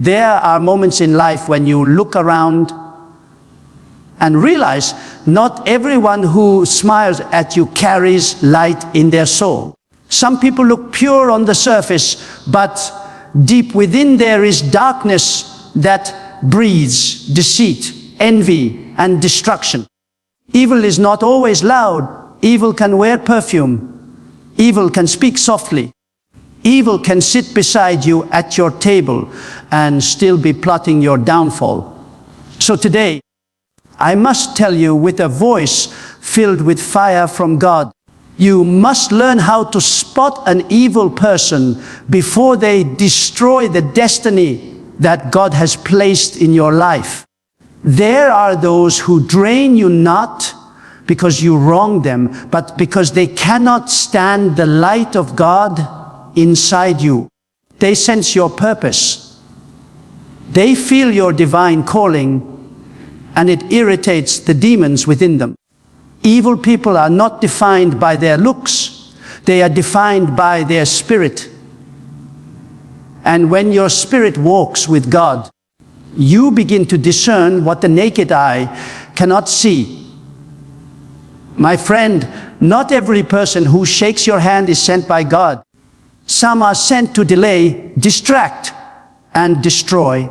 There are moments in life when you look around and realize not everyone who smiles at you carries light in their soul. Some people look pure on the surface, but deep within there is darkness that breeds deceit, envy, and destruction. Evil is not always loud. Evil can wear perfume. Evil can speak softly. Evil can sit beside you at your table and still be plotting your downfall. So today, I must tell you with a voice filled with fire from God, you must learn how to spot an evil person before they destroy the destiny that God has placed in your life. There are those who drain you not because you wronged them, but because they cannot stand the light of God inside you. They sense your purpose. They feel your divine calling, and it irritates the demons within them. Evil people are not defined by their looks. They are defined by their spirit. And when your spirit walks with God, you begin to discern what the naked eye cannot see. My friend, not every person who shakes your hand is sent by God. Some are sent to delay, distract, and destroy.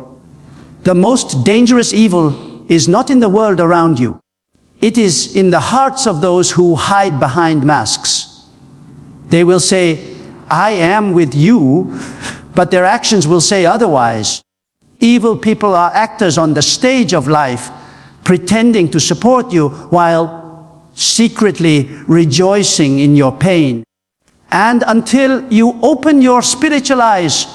The most dangerous evil is not in the world around you. It is in the hearts of those who hide behind masks. They will say, I am with you, but their actions will say otherwise. Evil people are actors on the stage of life, pretending to support you while secretly rejoicing in your pain. And until you open your spiritual eyes,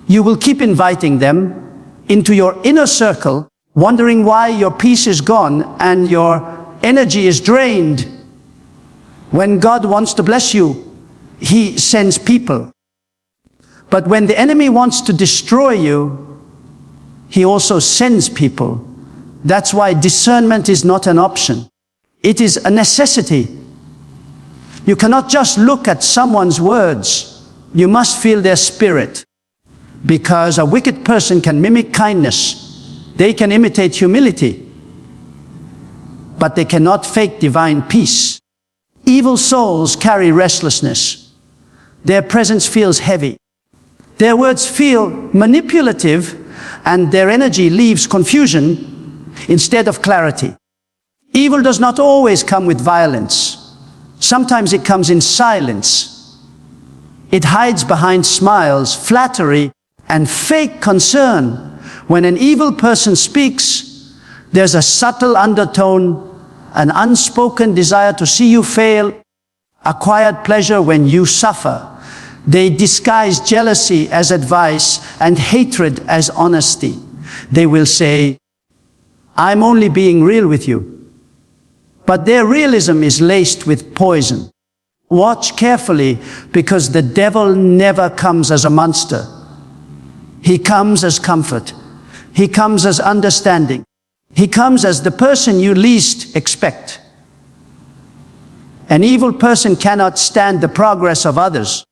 you will keep inviting them into your inner circle, wondering why your peace is gone and your energy is drained. When God wants to bless you, He sends people. But when the enemy wants to destroy you, he also sends people. That's why discernment is not an option. It is a necessity. You cannot just look at someone's words. You must feel their spirit. Because a wicked person can mimic kindness. They can imitate humility. But they cannot fake divine peace. Evil souls carry restlessness. Their presence feels heavy. Their words feel manipulative, and their energy leaves confusion instead of clarity. Evil does not always come with violence. Sometimes it comes in silence. It hides behind smiles, flattery, and fake concern. When an evil person speaks, there's a subtle undertone, an unspoken desire to see you fail, a quiet pleasure when you suffer. They disguise jealousy as advice and hatred as honesty. They will say, I'm only being real with you. But their realism is laced with poison. Watch carefully, because the devil never comes as a monster. He comes as comfort. He comes as understanding. He comes as the person you least expect. An evil person cannot stand the progress of others.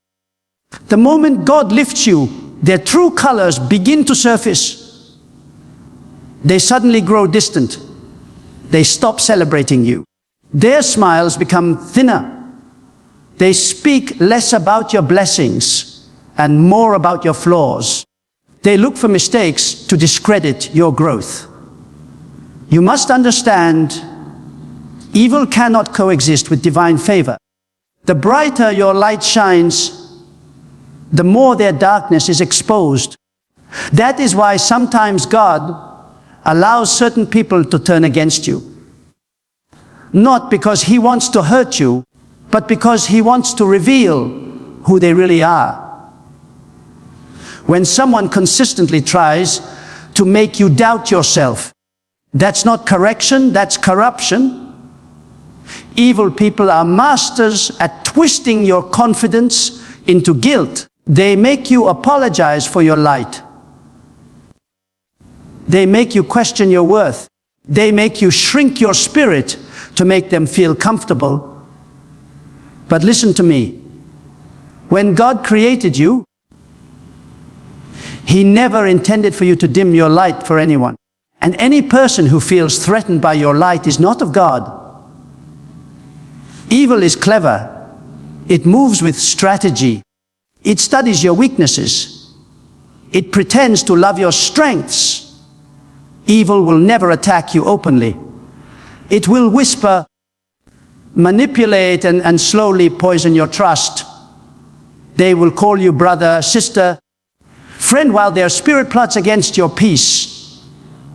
The moment God lifts you, their true colors begin to surface. They suddenly grow distant. They stop celebrating you. Their smiles become thinner. They speak less about your blessings and more about your flaws. They look for mistakes to discredit your growth. You must understand, evil cannot coexist with divine favor. The brighter your light shines, the more their darkness is exposed. That is why sometimes God allows certain people to turn against you. Not because He wants to hurt you, but because He wants to reveal who they really are. When someone consistently tries to make you doubt yourself, that's not correction, that's corruption. Evil people are masters at twisting your confidence into guilt. They make you apologize for your light. They make you question your worth. They make you shrink your spirit to make them feel comfortable. But listen to me. When God created you, He never intended for you to dim your light for anyone. And any person who feels threatened by your light is not of God. Evil is clever. It moves with strategy. It studies your weaknesses. It pretends to love your strengths. Evil will never attack you openly. It will whisper, manipulate, and slowly poison your trust. They will call you brother, sister, friend, while their spirit plots against your peace.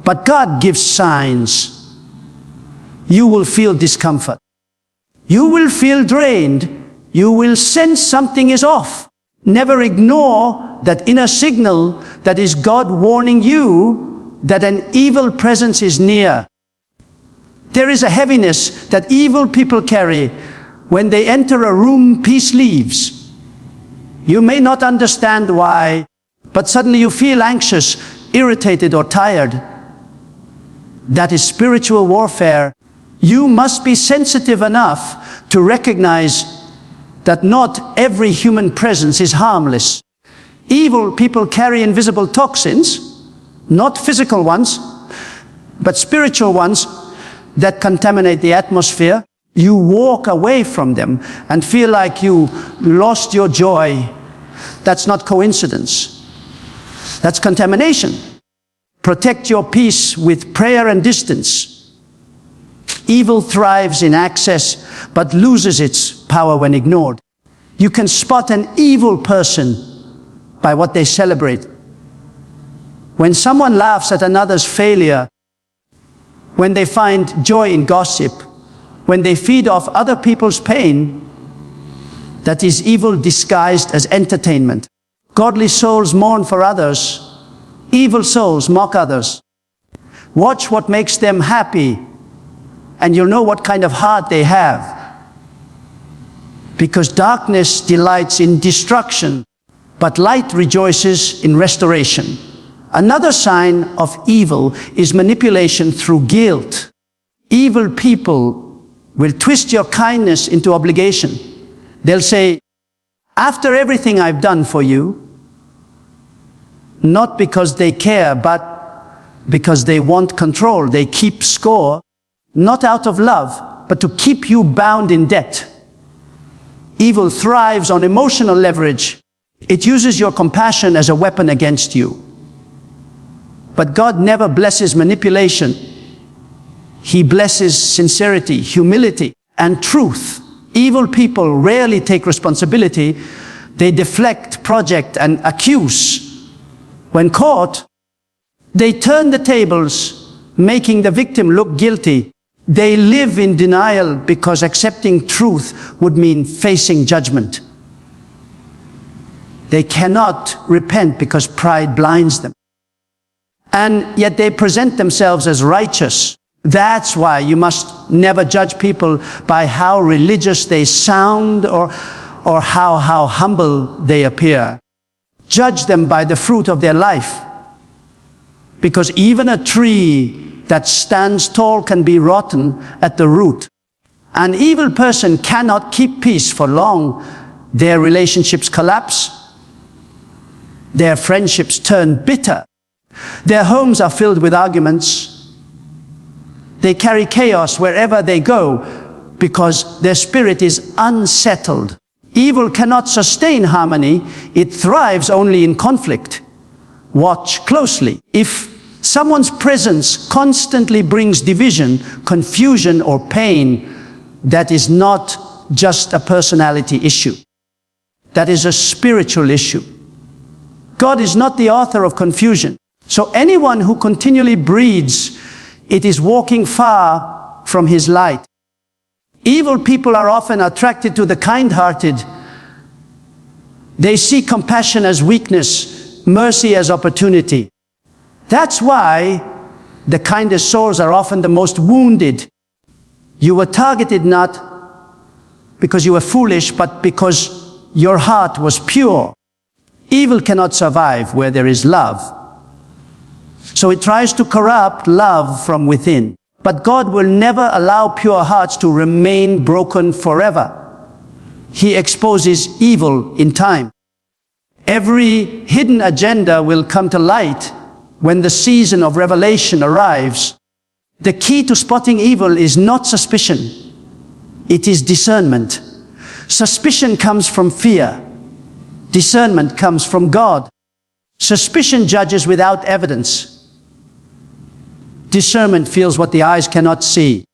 But God gives signs. You will feel discomfort. You will feel drained. You will sense something is off. Never ignore that inner signal that is God warning you that an evil presence is near. There is a heaviness that evil people carry. When they enter a room, peace leaves. You may not understand why, but suddenly you feel anxious, irritated, or tired. That is spiritual warfare. You must be sensitive enough to recognize that not every human presence is harmless. Evil people carry invisible toxins, not physical ones, but spiritual ones that contaminate the atmosphere. You walk away from them and feel like you lost your joy. That's not coincidence. That's contamination. Protect your peace with prayer and distance. Evil thrives in access, but loses its power when ignored. You can spot an evil person by what they celebrate. When someone laughs at another's failure, when they find joy in gossip, when they feed off other people's pain, that is evil disguised as entertainment. Godly souls mourn for others. Evil souls mock others. Watch what makes them happy, and you'll know what kind of heart they have. Because darkness delights in destruction, but light rejoices in restoration. Another sign of evil is manipulation through guilt. Evil people will twist your kindness into obligation. They'll say, after everything I've done for you, not because they care, but because they want control. They keep score, not out of love, but to keep you bound in debt. Evil thrives on emotional leverage. It uses your compassion as a weapon against you. But God never blesses manipulation. He blesses sincerity, humility, and truth. Evil people rarely take responsibility. They deflect, project, and accuse. When caught, they turn the tables, making the victim look guilty. They live in denial because accepting truth would mean facing judgment. They cannot repent because pride blinds them. And yet they present themselves as righteous. That's why you must never judge people by how religious they sound or how humble they appear. Judge them by the fruit of their life. Because even a tree that stands tall can be rotten at the root. An evil person cannot keep peace for long. Their relationships collapse. Their friendships turn bitter. Their homes are filled with arguments. They carry chaos wherever they go because their spirit is unsettled. Evil cannot sustain harmony. It thrives only in conflict. Watch closely. If someone's presence constantly brings division, confusion, or pain, that is not just a personality issue. That is a spiritual issue. God is not the author of confusion. So anyone who continually breeds it is walking far from his light. Evil people are often attracted to the kind-hearted. They see compassion as weakness, mercy as opportunity. That's why the kindest souls are often the most wounded. You were targeted not because you were foolish, but because your heart was pure. Evil cannot survive where there is love. So it tries to corrupt love from within. But God will never allow pure hearts to remain broken forever. He exposes evil in time. Every hidden agenda will come to light when the season of revelation arrives. The key to spotting evil is not suspicion. It is discernment. Suspicion comes from fear. Discernment comes from God. Suspicion judges without evidence. Discernment feels what the eyes cannot see.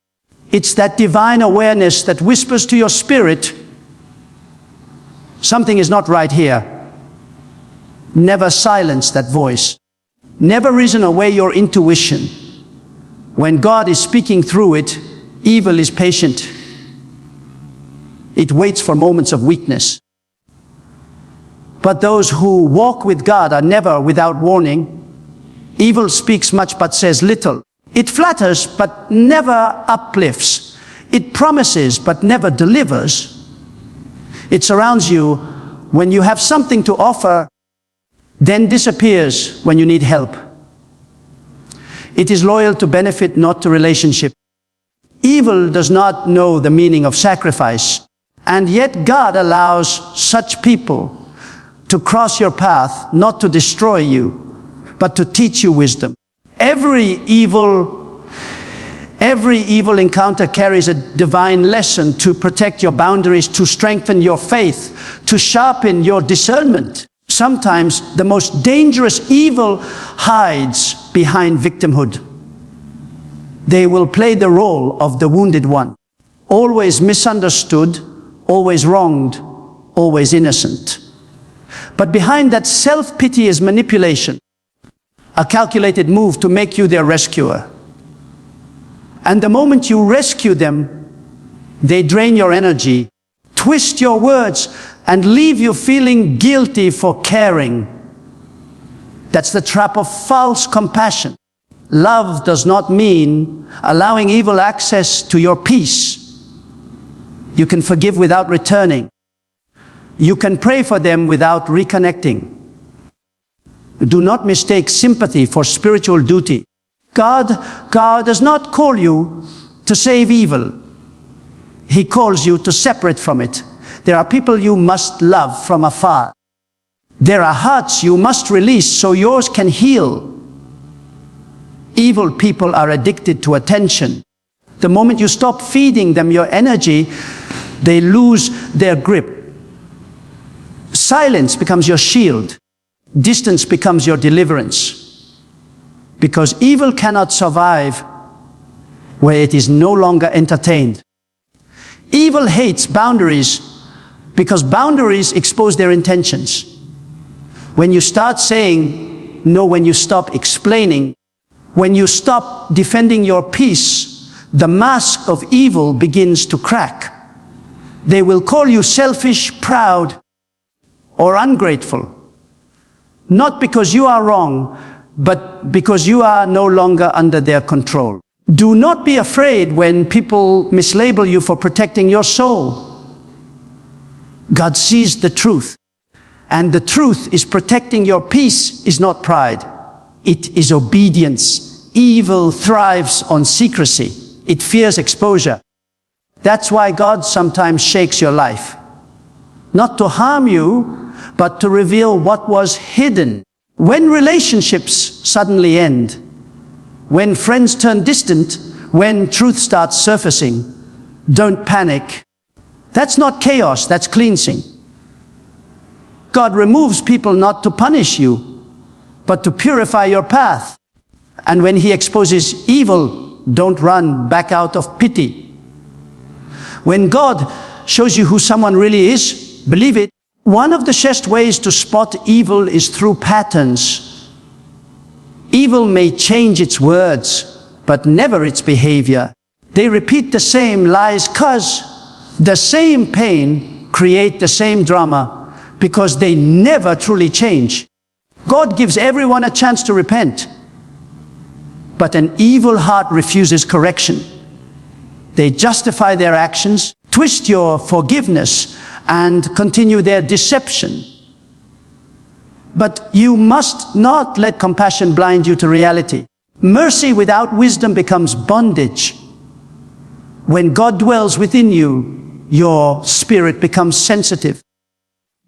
It's that divine awareness that whispers to your spirit, something is not right here. Never silence that voice. Never reason away your intuition. When God is speaking through it, evil is patient. It waits for moments of weakness. But those who walk with God are never without warning. Evil speaks much but says little. It flatters but never uplifts. It promises but never delivers. It surrounds you when you have something to offer, then disappears when you need help. It is loyal to benefit, not to relationship. Evil does not know the meaning of sacrifice, and yet God allows such people to cross your path, not to destroy you, but to teach you wisdom. Every evil encounter carries a divine lesson to protect your boundaries, to strengthen your faith, to sharpen your discernment. Sometimes the most dangerous evil hides behind victimhood. They will play the role of the wounded one, always misunderstood, always wronged, always innocent. But behind that self-pity is manipulation, a calculated move to make you their rescuer. And the moment you rescue them, they drain your energy, twist your words, and leave you feeling guilty for caring. That's the trap of false compassion. Love does not mean allowing evil access to your peace. You can forgive without returning. You can pray for them without reconnecting. Do not mistake sympathy for spiritual duty. God does not call you to save evil. He calls you to separate from it. There are people you must love from afar. There are hearts you must release so yours can heal. Evil people are addicted to attention. The moment you stop feeding them your energy, they lose their grip. Silence becomes your shield. Distance becomes your deliverance. Because evil cannot survive where it is no longer entertained. Evil hates boundaries because boundaries expose their intentions. When you start saying no, when you stop explaining, when you stop defending your peace, the mask of evil begins to crack. They will call you selfish, proud, or ungrateful. Not because you are wrong, but because you are no longer under their control. Do not be afraid when people mislabel you for protecting your soul. God sees the truth, and the truth is protecting your peace is not pride. It is obedience. Evil thrives on secrecy. It fears exposure. That's why God sometimes shakes your life. Not to harm you, but to reveal what was hidden. When relationships suddenly end, when friends turn distant, when truth starts surfacing, don't panic. That's not chaos, that's cleansing. God removes people not to punish you, but to purify your path. And when He exposes evil, don't run back out of pity. When God shows you who someone really is, believe it. One of the surest ways to spot evil is through patterns. Evil may change its words, but never its behavior. They repeat the same lies because the same pain create the same drama, because they never truly change. God gives everyone a chance to repent, but an evil heart refuses correction. They justify their actions, twist your forgiveness, and continue their deception. But you must not let compassion blind you to reality. Mercy without wisdom becomes bondage. When God dwells within you, your spirit becomes sensitive.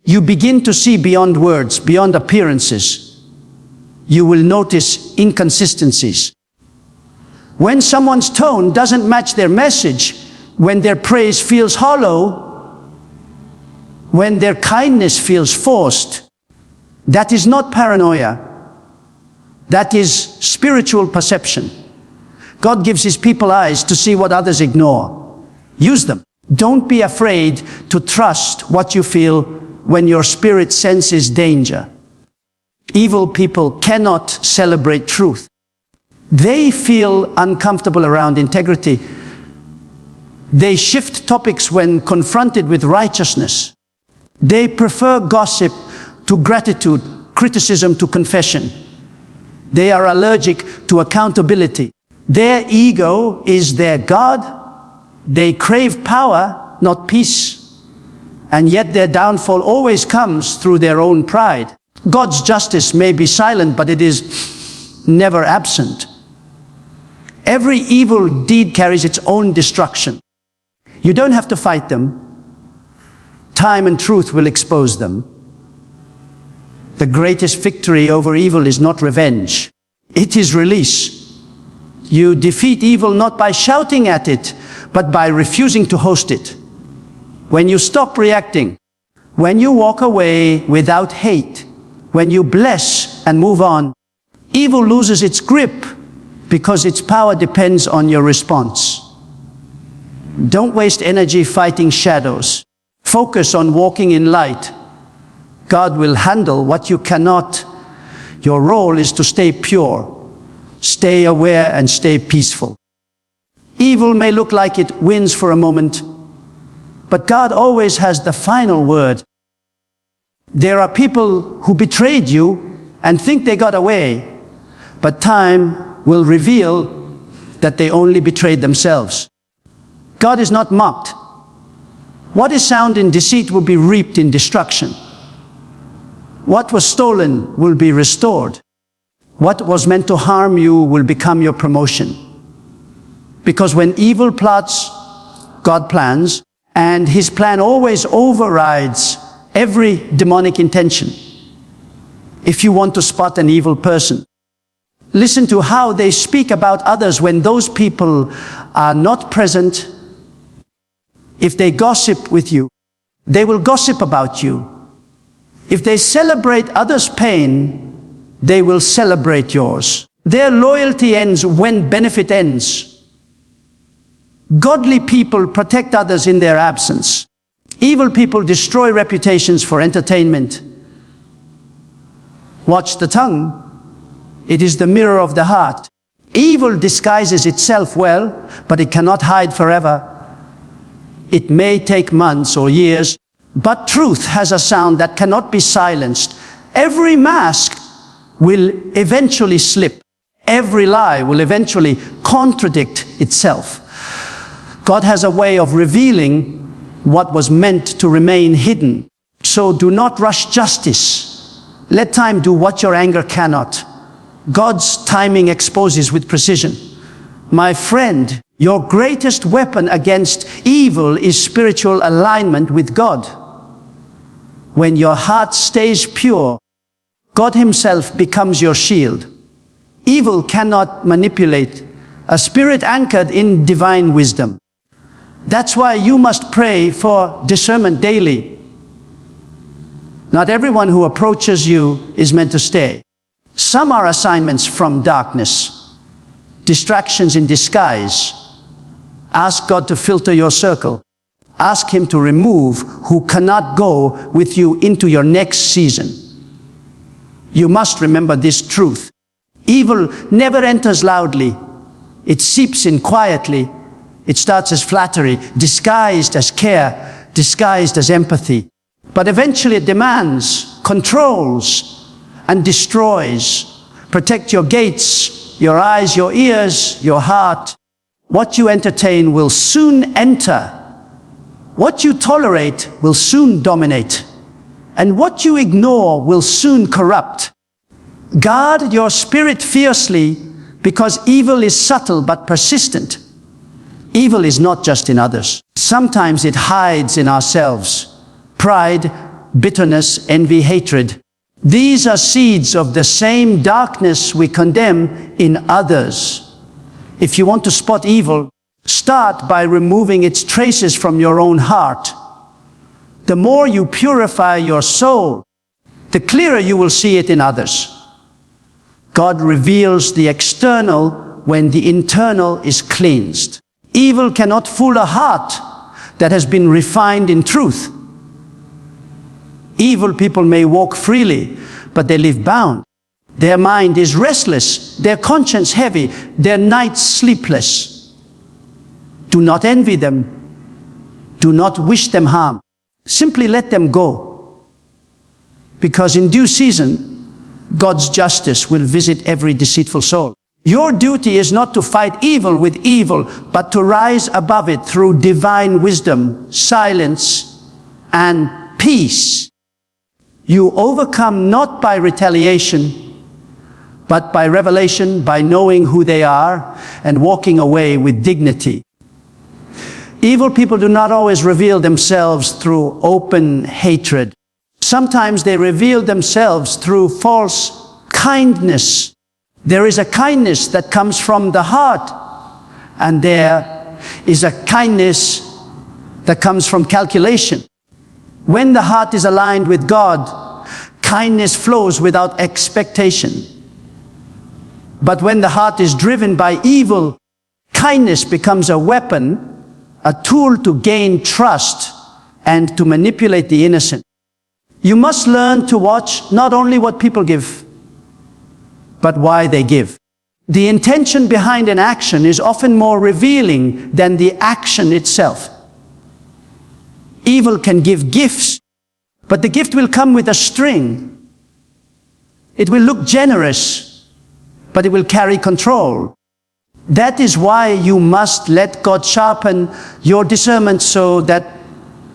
You begin to see beyond words, beyond appearances. You will notice inconsistencies. When someone's tone doesn't match their message, when their praise feels hollow, when their kindness feels forced, that is not paranoia. That is spiritual perception. God gives His people eyes to see what others ignore. Use them. Don't be afraid to trust what you feel when your spirit senses danger. Evil people cannot celebrate truth. They feel uncomfortable around integrity. They shift topics when confronted with righteousness. They prefer gossip to gratitude, criticism to confession. They are allergic to accountability. Their ego is their God. They crave power, not peace. And yet their downfall always comes through their own pride. God's justice may be silent, but it is never absent. Every evil deed carries its own destruction. You don't have to fight them. Time and truth will expose them. The greatest victory over evil is not revenge. It is release. You defeat evil not by shouting at it, but by refusing to host it. When you stop reacting, when you walk away without hate, when you bless and move on, evil loses its grip because its power depends on your response. Don't waste energy fighting shadows. Focus on walking in light. God will handle what you cannot. Your role is to stay pure, stay aware, and stay peaceful. Evil may look like it wins for a moment, but God always has the final word. There are people who betrayed you and think they got away, but time will reveal that they only betrayed themselves. God is not mocked. What is sown in deceit will be reaped in destruction. What was stolen will be restored. What was meant to harm you will become your promotion. Because when evil plots, God plans, and His plan always overrides every demonic intention. If you want to spot an evil person, listen to how they speak about others when those people are not present. If they gossip with you, they will gossip about you. If they celebrate others' pain, they will celebrate yours. Their loyalty ends when benefit ends. Godly people protect others in their absence. Evil people destroy reputations for entertainment. Watch the tongue. It is the mirror of the heart. Evil disguises itself well, but it cannot hide forever. It may take months or years, but truth has a sound that cannot be silenced. Every mask will eventually slip. Every lie will eventually contradict itself. God has a way of revealing what was meant to remain hidden. So do not rush justice. Let time do what your anger cannot. God's timing exposes with precision. My friend, your greatest weapon against evil is spiritual alignment with God. When your heart stays pure, God Himself becomes your shield. Evil cannot manipulate a spirit anchored in divine wisdom. That's why you must pray for discernment daily. Not everyone who approaches you is meant to stay. Some are assignments from darkness, distractions in disguise. Ask God to filter your circle. Ask Him to remove who cannot go with you into your next season. You must remember this truth. Evil never enters loudly. It seeps in quietly. It starts as flattery, disguised as care, disguised as empathy. But eventually it demands, controls, and destroys. Protect your gates, your eyes, your ears, your heart. What you entertain will soon enter. What you tolerate will soon dominate. And what you ignore will soon corrupt. Guard your spirit fiercely, because evil is subtle but persistent. Evil is not just in others. Sometimes it hides in ourselves. Pride, bitterness, envy, hatred. These are seeds of the same darkness we condemn in others. If you want to spot evil, start by removing its traces from your own heart. The more you purify your soul, the clearer you will see it in others. God reveals the external when the internal is cleansed. Evil cannot fool a heart that has been refined in truth. Evil people may walk freely, but they live bound. Their mind is restless, their conscience heavy, their nights sleepless. Do not envy them. Do not wish them harm. Simply let them go. Because in due season, God's justice will visit every deceitful soul. Your duty is not to fight evil with evil, but to rise above it through divine wisdom, silence, and peace. You overcome not by retaliation, but by revelation, by knowing who they are and walking away with dignity. Evil people do not always reveal themselves through open hatred. Sometimes they reveal themselves through false kindness. There is a kindness that comes from the heart, and there is a kindness that comes from calculation. When the heart is aligned with God, kindness flows without expectation. But when the heart is driven by evil, kindness becomes a weapon, a tool to gain trust and to manipulate the innocent. You must learn to watch not only what people give, but why they give. The intention behind an action is often more revealing than the action itself. Evil can give gifts, but the gift will come with a string. It will look generous, but it will carry control. That is why you must let God sharpen your discernment so that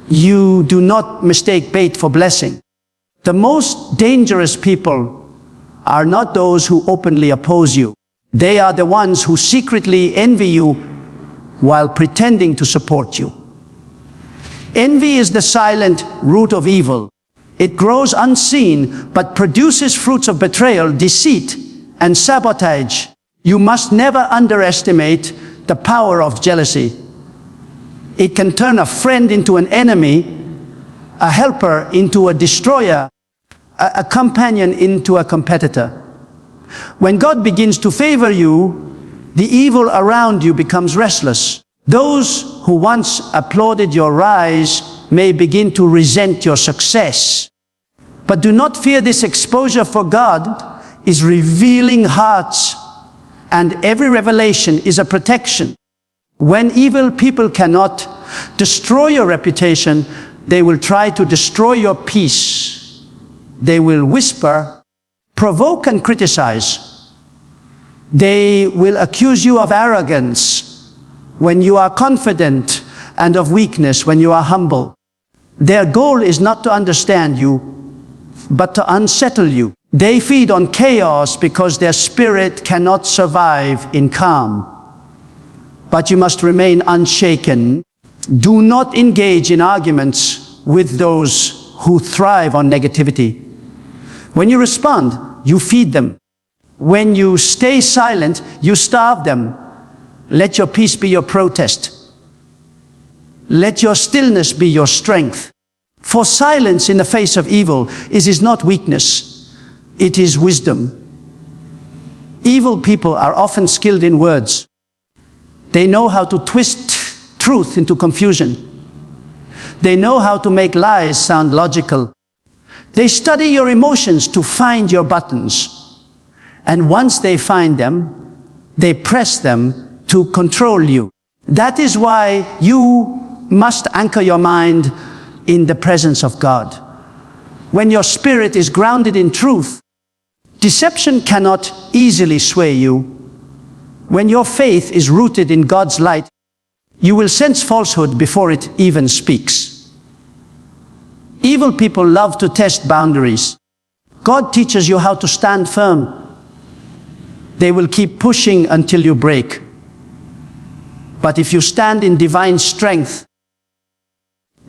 you do not mistake bait for blessing. The most dangerous people are not those who openly oppose you. They are the ones who secretly envy you while pretending to support you. Envy is the silent root of evil. It grows unseen, but produces fruits of betrayal, deceit, and sabotage. You must never underestimate the power of jealousy. It can turn a friend into an enemy, a helper into a destroyer, a companion into a competitor. When God begins to favor you, the evil around you becomes restless. Those who once applauded your rise may begin to resent your success. But do not fear this exposure, for God is revealing hearts, and every revelation is a protection. When evil people cannot destroy your reputation, they will try to destroy your peace. They will whisper, provoke, and criticize. They will accuse you of arrogance when you are confident, and of weakness when you are humble. Their goal is not to understand you, but to unsettle you. They feed on chaos because their spirit cannot survive in calm. But you must remain unshaken. Do not engage in arguments with those who thrive on negativity. When you respond, you feed them. When you stay silent, you starve them. Let your peace be your protest. Let your stillness be your strength. For silence in the face of evil is not weakness, it is wisdom. Evil people are often skilled in words. They know how to twist truth into confusion. They know how to make lies sound logical. They study your emotions to find your buttons. And once they find them, they press them to control you. That is why you must anchor your mind in the presence of God. When your spirit is grounded in truth, deception cannot easily sway you. When your faith is rooted in God's light, you will sense falsehood before it even speaks. Evil people love to test boundaries. God teaches you how to stand firm. They will keep pushing until you break. But if you stand in divine strength,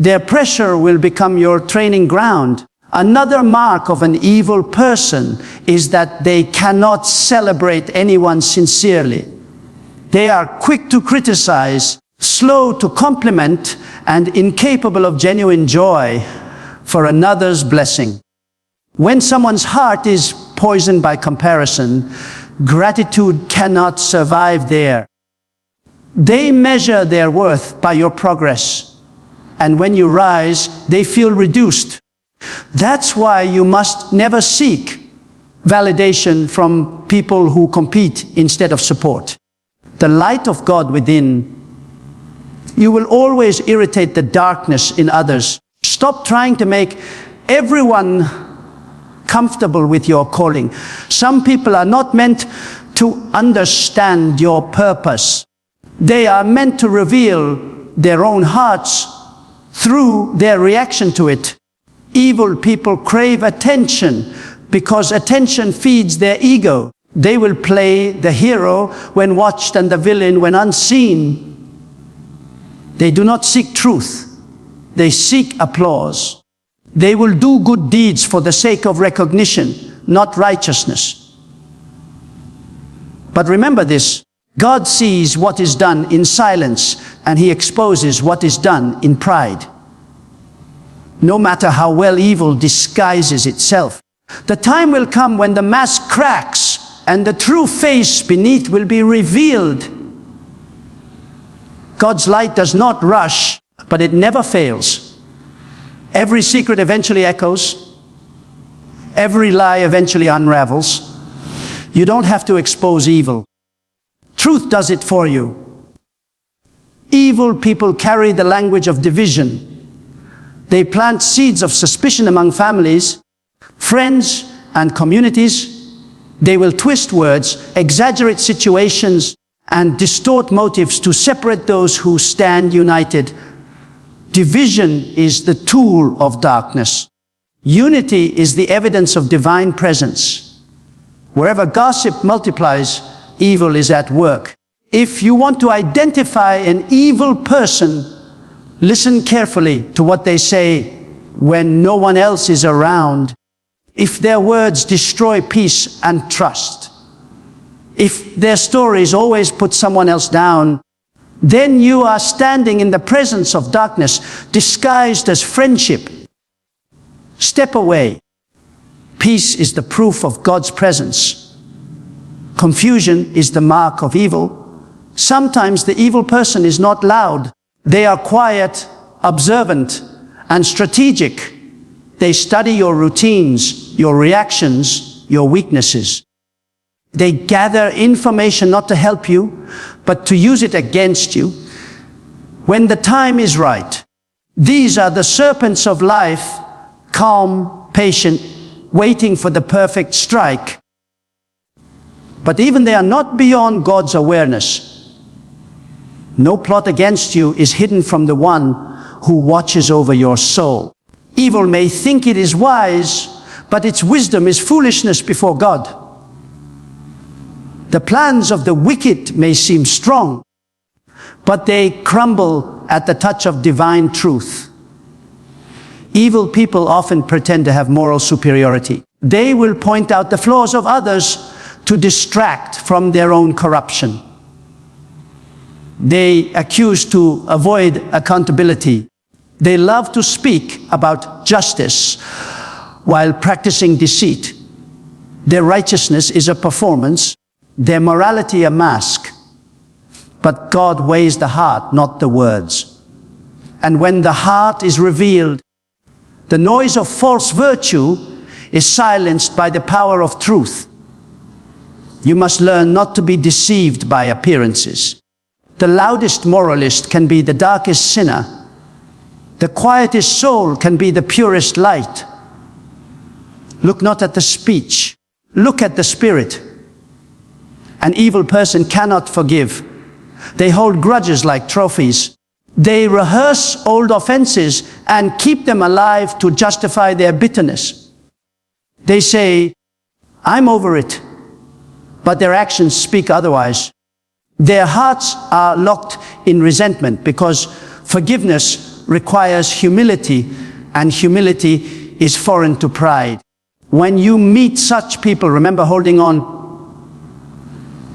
Their pressure will become your training ground. Another mark of an evil person is that they cannot celebrate anyone sincerely. They are quick to criticize, slow to compliment, and incapable of genuine joy for another's blessing. When someone's heart is poisoned by comparison, gratitude cannot survive there. They measure their worth by your progress, and when you rise, they feel reduced. That's why you must never seek validation from people who compete instead of support. The light of God within, you will always irritate the darkness in others. Stop trying to make everyone comfortable with your calling. Some people are not meant to understand your purpose. They are meant to reveal their own hearts through their reaction to it. Evil people crave attention because attention feeds their ego. They will play the hero when watched and the villain when unseen. They do not seek truth. They seek applause. They will do good deeds for the sake of recognition, not righteousness. But remember this, God sees what is done in silence, and He exposes what is done in pride. No matter how well evil disguises itself, the time will come when the mask cracks and the true face beneath will be revealed. God's light does not rush, but it never fails. Every secret eventually echoes. Every lie eventually unravels. You don't have to expose evil. Truth does it for you. Evil people carry the language of division. They plant seeds of suspicion among families, friends, and communities. They will twist words, exaggerate situations, and distort motives to separate those who stand united. Division is the tool of darkness. Unity is the evidence of divine presence. Wherever gossip multiplies, evil is at work. If you want to identify an evil person, listen carefully to what they say when no one else is around. If their words destroy peace and trust, if their stories always put someone else down, then you are standing in the presence of darkness, disguised as friendship. Step away. Peace is the proof of God's presence. Confusion is the mark of evil. Sometimes the evil person is not loud. They are quiet, observant, and strategic. They study your routines, your reactions, your weaknesses. They gather information not to help you, but to use it against you when the time is right. These are the serpents of life, calm, patient, waiting for the perfect strike. But even they are not beyond God's awareness. No plot against you is hidden from the one who watches over your soul. Evil may think it is wise, but its wisdom is foolishness before God. The plans of the wicked may seem strong, but they crumble at the touch of divine truth. Evil people often pretend to have moral superiority. They will point out the flaws of others to distract from their own corruption. They accuse to avoid accountability. They love to speak about justice while practicing deceit. Their righteousness is a performance, their morality a mask. But God weighs the heart, not the words. And when the heart is revealed, the noise of false virtue is silenced by the power of truth. You must learn not to be deceived by appearances. The loudest moralist can be the darkest sinner. The quietest soul can be the purest light. Look not at the speech, look at the spirit. An evil person cannot forgive. They hold grudges like trophies. They rehearse old offenses and keep them alive to justify their bitterness. They say, "I'm over it," but their actions speak otherwise. Their hearts are locked in resentment because forgiveness requires humility, and humility is foreign to pride. When you meet such people, remember, holding on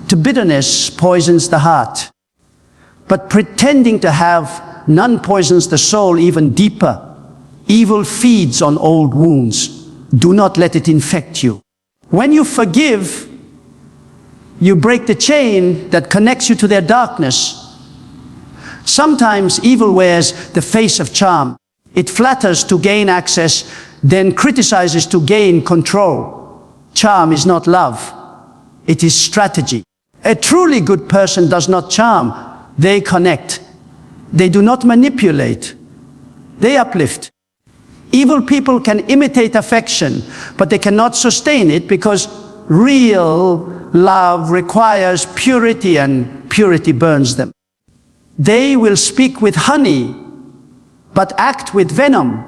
to bitterness poisons the heart. But pretending to have none poisons the soul even deeper. Evil feeds on old wounds. Do not let it infect you. When you forgive, you break the chain that connects you to their darkness. Sometimes evil wears the face of charm. It flatters to gain access, then criticizes to gain control. Charm is not love. It is strategy. A truly good person does not charm. They connect. They do not manipulate. They uplift. Evil people can imitate affection, but they cannot sustain it because real love requires purity, and purity burns them. They will speak with honey, but act with venom.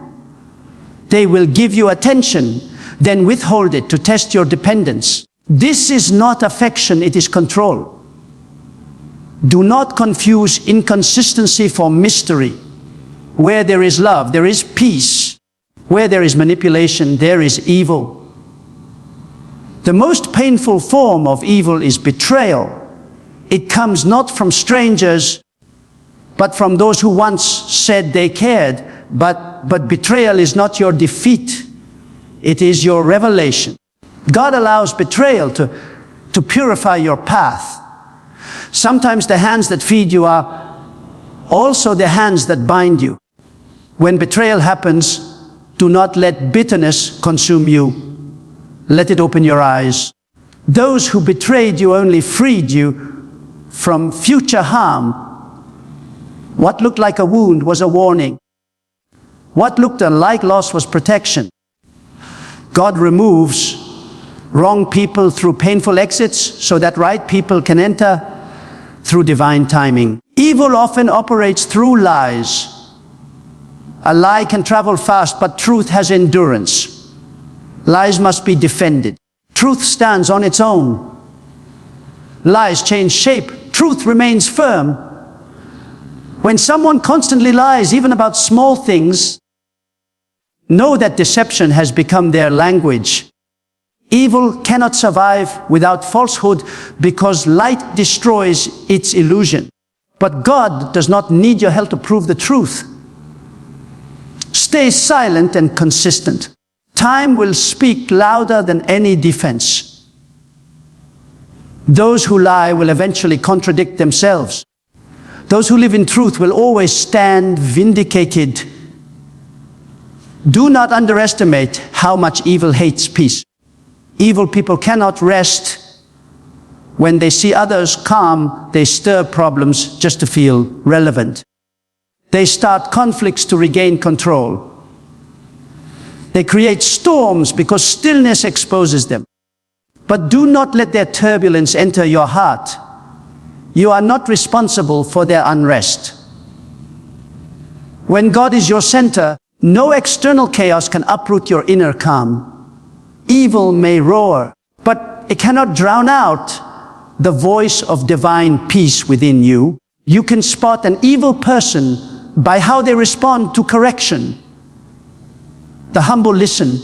They will give you attention, then withhold it to test your dependence. This is not affection, it is control. Do not confuse inconsistency for mystery. Where there is love, there is peace. Where there is manipulation, there is evil. The most painful form of evil is betrayal. It comes not from strangers, but from those who once said they cared. But betrayal is not your defeat. It is your revelation. God allows betrayal to purify your path. Sometimes the hands that feed you are also the hands that bind you. When betrayal happens, do not let bitterness consume you. Let it open your eyes. Those who betrayed you only freed you from future harm. What looked like a wound was a warning. What looked like loss was protection. God removes wrong people through painful exits so that right people can enter through divine timing. Evil often operates through lies. A lie can travel fast, but truth has endurance. Lies must be defended. Truth stands on its own. Lies change shape. Truth remains firm. When someone constantly lies, even about small things, know that deception has become their language. Evil cannot survive without falsehood because light destroys its illusion. But God does not need your help to prove the truth. Stay silent and consistent. Time will speak louder than any defense. Those who lie will eventually contradict themselves. Those who live in truth will always stand vindicated. Do not underestimate how much evil hates peace. Evil people cannot rest. When they see others calm, they stir problems just to feel relevant. They start conflicts to regain control. They create storms because stillness exposes them. But do not let their turbulence enter your heart. You are not responsible for their unrest. When God is your center, no external chaos can uproot your inner calm. Evil may roar, but it cannot drown out the voice of divine peace within you. You can spot an evil person by how they respond to correction. The humble listen,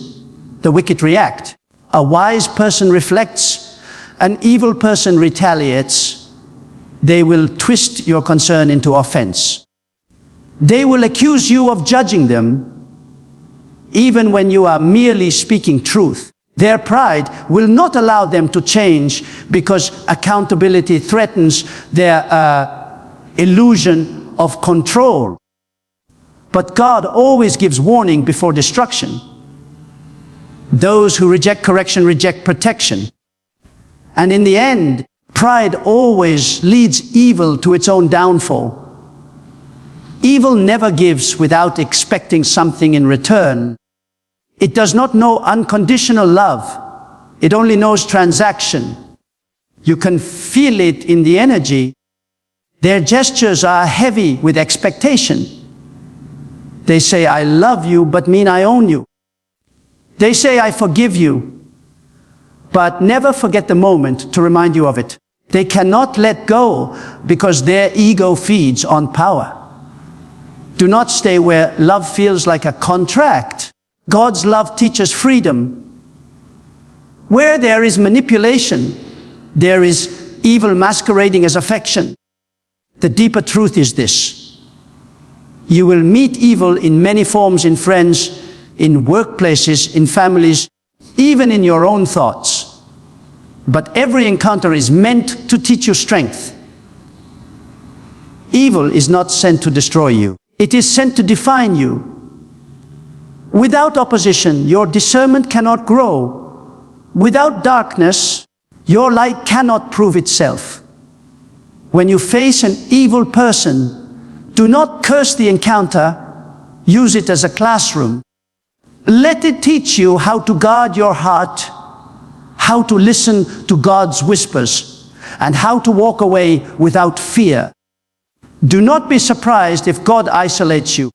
the wicked react. A wise person reflects, an evil person retaliates. They will twist your concern into offense. They will accuse you of judging them, even when you are merely speaking truth. Their pride will not allow them to change because accountability threatens their illusion of control. But God always gives warning before destruction. Those who reject correction reject protection. And in the end, pride always leads evil to its own downfall. Evil never gives without expecting something in return. It does not know unconditional love. It only knows transaction. You can feel it in the energy. Their gestures are heavy with expectation. They say, I love you, but mean I own you. They say, I forgive you, but never forget the moment to remind you of it. They cannot let go because their ego feeds on power. Do not stay where love feels like a contract. God's love teaches freedom. Where there is manipulation, there is evil masquerading as affection. The deeper truth is this: you will meet evil in many forms, in friends, in workplaces, in families, even in your own thoughts. But every encounter is meant to teach you strength. Evil is not sent to destroy you. It is sent to define you. Without opposition, your discernment cannot grow. Without darkness, your light cannot prove itself. When you face an evil person, do not curse the encounter. Use it as a classroom. Let it teach you how to guard your heart, how to listen to God's whispers, and how to walk away without fear. Do not be surprised if God isolates you.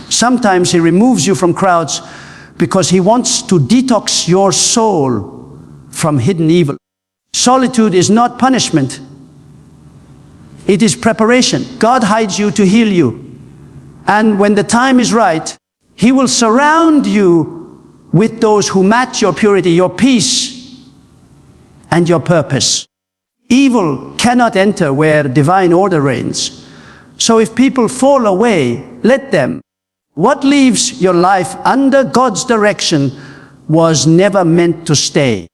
Sometimes He removes you from crowds because He wants to detox your soul from hidden evil. Solitude is not punishment. It is preparation. God hides you to heal you. And when the time is right, He will surround you with those who match your purity, your peace, and your purpose. Evil cannot enter where divine order reigns. So if people fall away, let them. What leaves your life under God's direction was never meant to stay.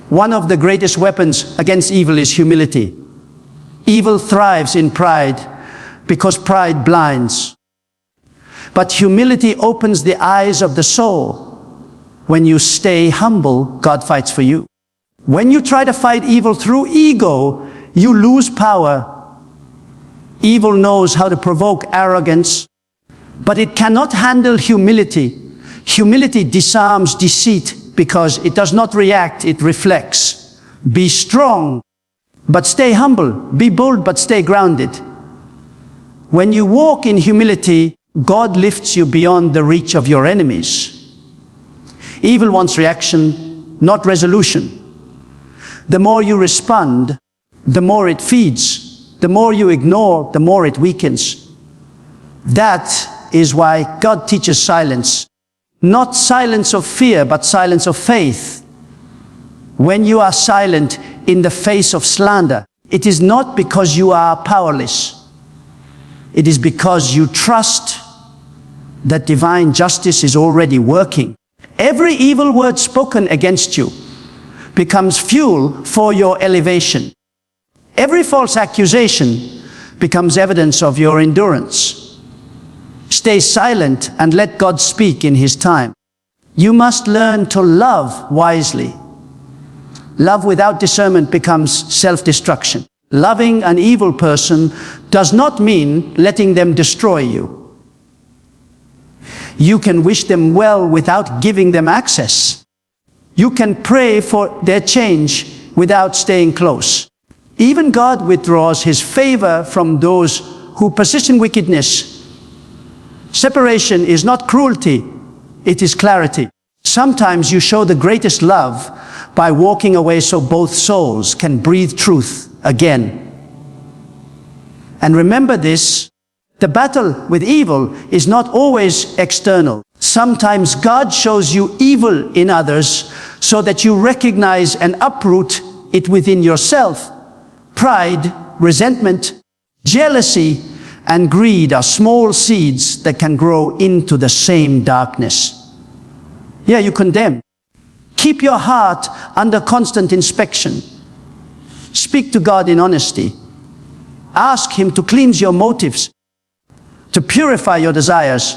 One of the greatest weapons against evil is humility. Evil thrives in pride because pride blinds. But humility opens the eyes of the soul. When you stay humble, God fights for you. When you try to fight evil through ego, you lose power. Evil knows how to provoke arrogance, but it cannot handle humility. Humility disarms deceit because it does not react, it reflects. Be strong, but stay humble. Be bold, but stay grounded. When you walk in humility, God lifts you beyond the reach of your enemies. Evil wants reaction, not resolution. The more you respond, the more it feeds. The more you ignore, the more it weakens. That is why God teaches silence. Not silence of fear, but silence of faith. When you are silent in the face of slander, it is not because you are powerless. It is because you trust that divine justice is already working. Every evil word spoken against you becomes fuel for your elevation. Every false accusation becomes evidence of your endurance. Stay silent and let God speak in His time. You must learn to love wisely. Love without discernment becomes self-destruction. Loving an evil person does not mean letting them destroy you. You can wish them well without giving them access. You can pray for their change without staying close. Even God withdraws His favor from those who persist in wickedness. Separation is not cruelty, it is clarity. Sometimes you show the greatest love by walking away so both souls can breathe truth again. And remember this, the battle with evil is not always external. Sometimes God shows you evil in others so that you recognize and uproot it within yourself. Pride, resentment, jealousy, and greed are small seeds that can grow into the same darkness. Yeah, you condemn. Keep your heart under constant inspection. Speak to God in honesty. Ask Him to cleanse your motives, to purify your desires,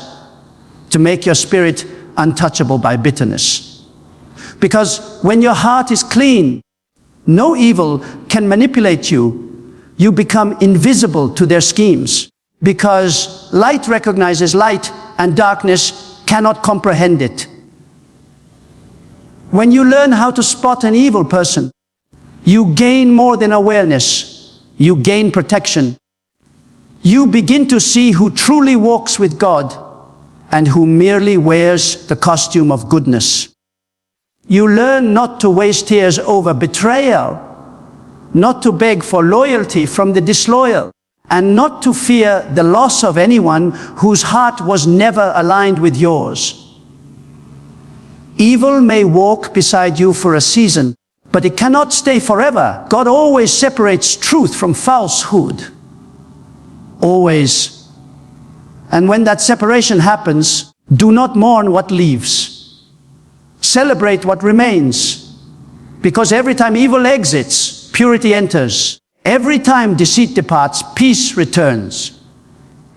to make your spirit untouchable by bitterness. Because when your heart is clean, no evil can manipulate you. You become invisible to their schemes. Because light recognizes light and darkness cannot comprehend it. When you learn how to spot an evil person, you gain more than awareness. You gain protection. You begin to see who truly walks with God and who merely wears the costume of goodness. You learn not to waste tears over betrayal, not to beg for loyalty from the disloyal, and not to fear the loss of anyone whose heart was never aligned with yours. Evil may walk beside you for a season, but it cannot stay forever. God always separates truth from falsehood. Always. And when that separation happens, do not mourn what leaves. Celebrate what remains. Because every time evil exits, purity enters. Every time deceit departs, peace returns.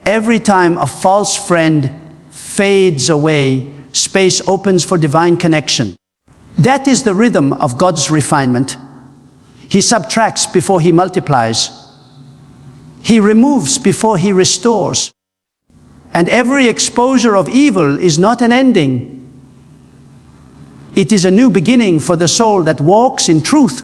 Every time a false friend fades away, space opens for divine connection. That is the rhythm of God's refinement. He subtracts before he multiplies. He removes before he restores. And every exposure of evil is not an ending. It is a new beginning for the soul that walks in truth